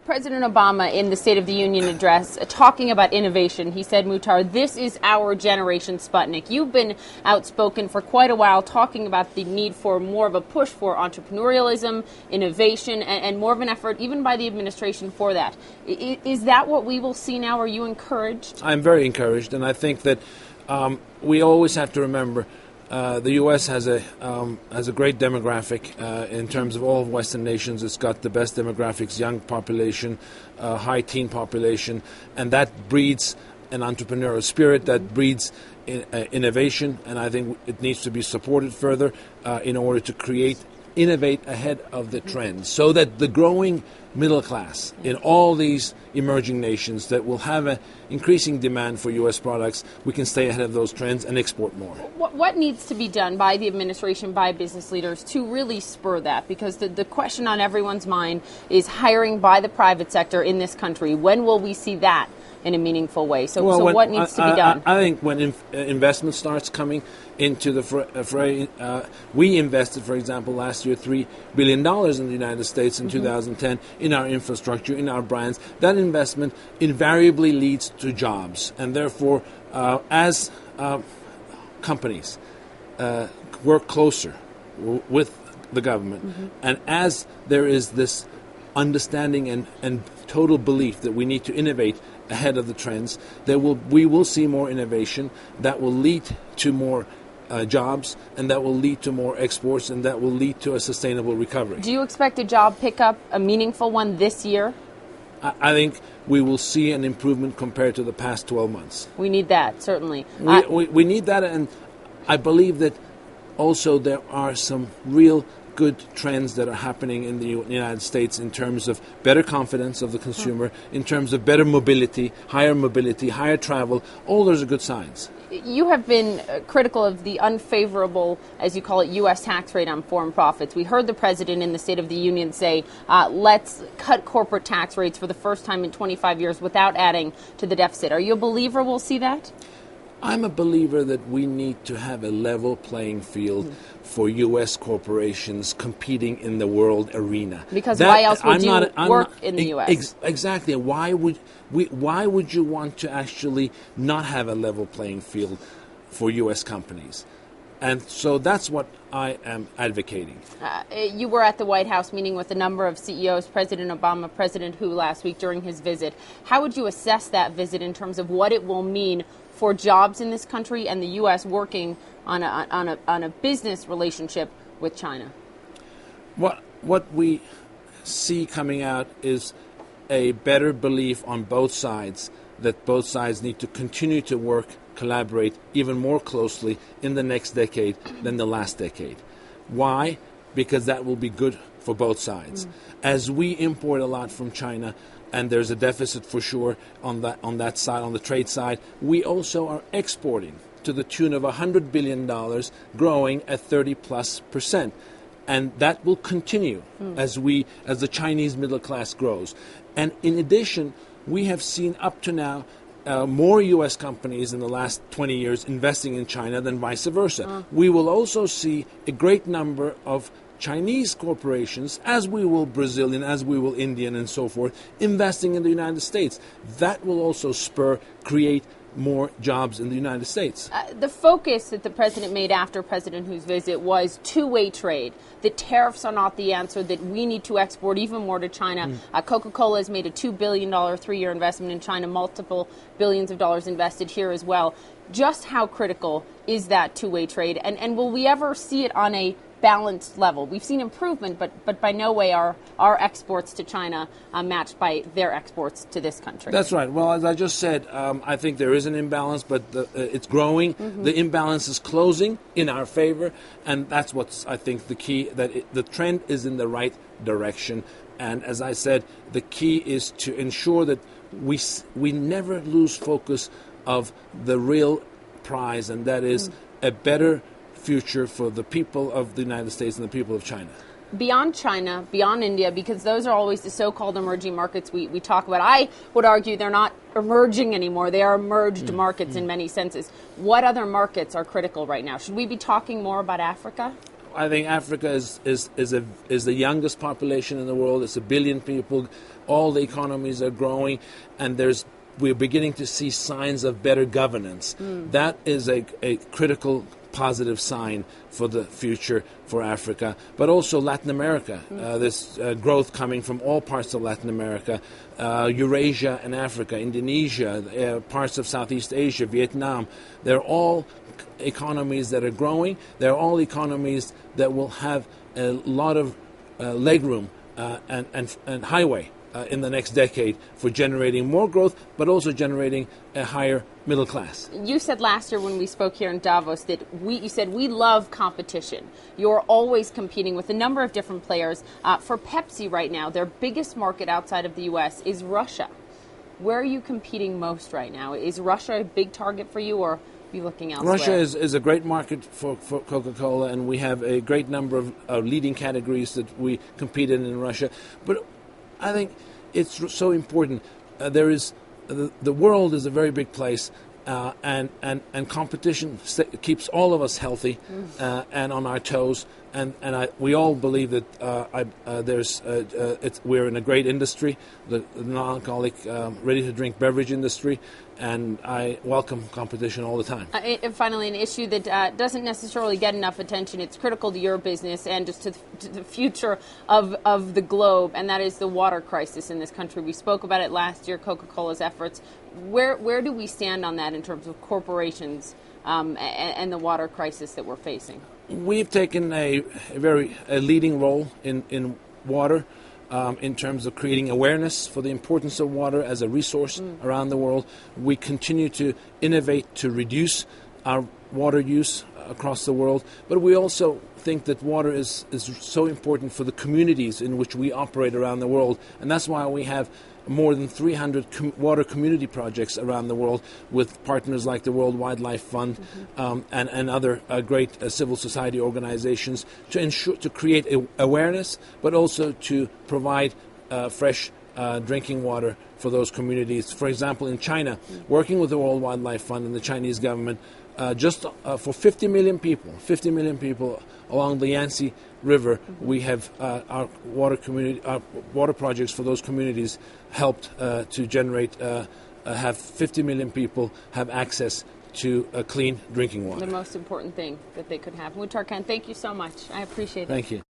President Obama, in the State of the Union address, talking about innovation, he said, Muhtar, this is our generation Sputnik. You've been outspoken for quite a while talking about the need for more of a push for entrepreneurialism, innovation, and more of an effort, even by the administration, for that. Is that what we will see now? Are you encouraged? I'm very encouraged, and I think that we always have to remember the U.S. has a great demographic in terms of all of Western nations. It's got the best demographics, young population, high teen population, and that breeds an entrepreneurial spirit, that breeds innovation, and I think it needs to be supported further in order to innovate ahead of the trends, so that the growing middle class in all these emerging nations that will have an increasing demand for U.S. products, we can stay ahead of those trends and export more. What needs to be done by the administration, by business leaders, to really spur that? Because the question on everyone's mind is hiring by the private sector in this country. When will we see that in a meaningful way? So what needs to be done? I think when investment starts coming into the fray, we invested, for example, last year $3 billion in the United States in 2010 in our infrastructure, in our brands. That investment invariably leads to jobs, and therefore, as companies work closer with the government, and as there is this understanding and total belief that we need to innovate ahead of the trends, we will see more innovation that will lead to more jobs, and that will lead to more exports, and that will lead to a sustainable recovery. Do you expect a job pickup, a meaningful one, this year? I think we will see an improvement compared to the past 12 months. We need that, certainly. We need that, and I believe that also there are some real good trends that are happening in the United States in terms of better confidence of the consumer, in terms of better mobility, higher travel. All those are good signs. You have been critical of the unfavorable, as you call it, U.S. tax rate on foreign profits. We heard the president in the State of the Union say, let's cut corporate tax rates for the first time in 25 years without adding to the deficit. Are you a believer we'll see that? I'm a believer that we need to have a level playing field for U.S. corporations competing in the world arena. Because why else would you work in the U.S.? Exactly. Why would you want to actually not have a level playing field for U.S. companies? And so that's what I am advocating. You were at the White House meeting with a number of CEOs, President Obama, President Hu last week during his visit. How would you assess that visit in terms of what it will mean for jobs in this country and the U.S. working on a business relationship with China? What we see coming out is a better belief on both sides that both sides need to continue to work, collaborate even more closely in the next decade than the last decade. Why? Because that will be good for both sides. As we import a lot from China, and there's a deficit for sure on that side, on the trade side, we also are exporting to the tune of $100 billion, growing at 30+%. And that will continue as the Chinese middle class grows. And in addition, we have seen up to now more U.S. companies in the last 20 years investing in China than vice versa. We will also see a great number of Chinese corporations, as we will Brazilian, as we will Indian and so forth, investing in the United States. That will also create more jobs in the United States. The focus that the president made after President Hu's visit was two-way trade. The tariffs are not the answer, that we need to export even more to China. Coca-Cola has made a $2 billion 3-year investment in China, multiple billions of dollars invested here as well. Just how critical is that two-way trade? And will we ever see it on a balanced level? We've seen improvement, but by no way are our exports to China matched by their exports to this country. That's right. Well, as I just said, I think there is an imbalance, but it's growing. The imbalance is closing in our favor, and that's what's, I think, the key, that the trend is in the right direction. And as I said, the key is to ensure that we never lose focus of the real prize, and that is a better future for the people of the United States and the people of China. Beyond China, beyond India, because those are always the so-called emerging markets we talk about. I would argue they're not emerging anymore. They are emerged markets in many senses. What other markets are critical right now? Should we be talking more about Africa? I think Africa is the youngest population in the world. It's 1 billion people. All the economies are growing, and we're beginning to see signs of better governance. That is a critical positive sign for the future for Africa, but also Latin America. There's growth coming from all parts of Latin America, Eurasia and Africa, Indonesia, parts of Southeast Asia, Vietnam. They're all economies that are growing. They're all economies that will have a lot of legroom and highway in the next decade for generating more growth, but also generating a higher middle class. You said last year when we spoke here in Davos that you said we love competition. You're always competing with a number of different players. For Pepsi right now, their biggest market outside of the U.S. is Russia. Where are you competing most right now? Is Russia a big target for you, or are you looking elsewhere? Russia is a great market for Coca-Cola, and we have a great number of leading categories that we compete in Russia. But I think it's so important. The world is a very big place, and competition keeps all of us healthy and on our toes. And we all believe that we're in a great industry, the non-alcoholic, ready-to-drink beverage industry, and I welcome competition all the time. And finally, an issue that doesn't necessarily get enough attention. It's critical to your business and just to the future of the globe, and that is the water crisis in this country. We spoke about it last year, Coca-Cola's efforts. Where do we stand on that in terms of corporations and the water crisis that we're facing? We've taken a leading role in water in terms of creating awareness for the importance of water as a resource around the world. We continue to innovate to reduce our water use across the world, but we also think that water is so important for the communities in which we operate around the world, and that's why we have more than 300 water community projects around the world with partners like the World Wildlife Fund and other great civil society organizations to create awareness, but also to provide fresh drinking water for those communities. For example, in China, working with the World Wildlife Fund and the Chinese government, just for 50 million people along the Yangtze River, we have our water projects for those communities helped to generate, have 50 million people have access to clean drinking water. The most important thing that they could have. Muhtar Kent, thank you so much. I appreciate it. Thank you.